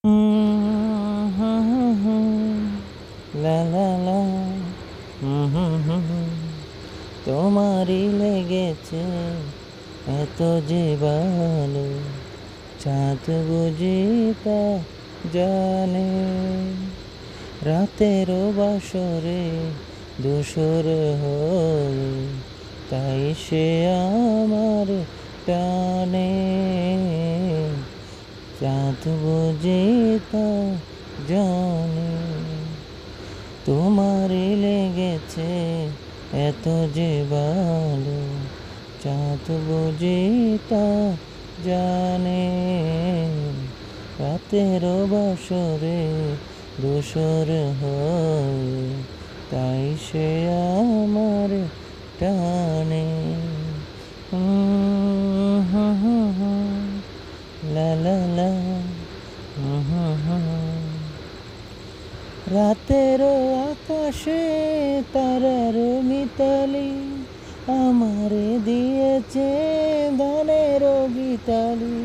হুম, হুম, হুম, হুম, লা লা লা, হুম, হুম, হুম, হুম। তোমারই লেগেছে এত যে ভালো, চাঁদ বুঝি তা জানে। রাতেরও বাসরে ধূসর হয়ে, তাই সে আমার টানে। চাঁদ বুঝি তা জানে। তোমারই লেগেছে এত যে ভালো, চাঁদ বুঝি তা জানে। রাতেরও বাসরে ধূসর হয়ে, তাই সে আমার টানে। হুম, হুম, হুম, লা লা লা, হুম, হুম, হুম। রাতেরও আকাশে তারার মিতালি আমারে দিয়েছে গানেরও গীতালি।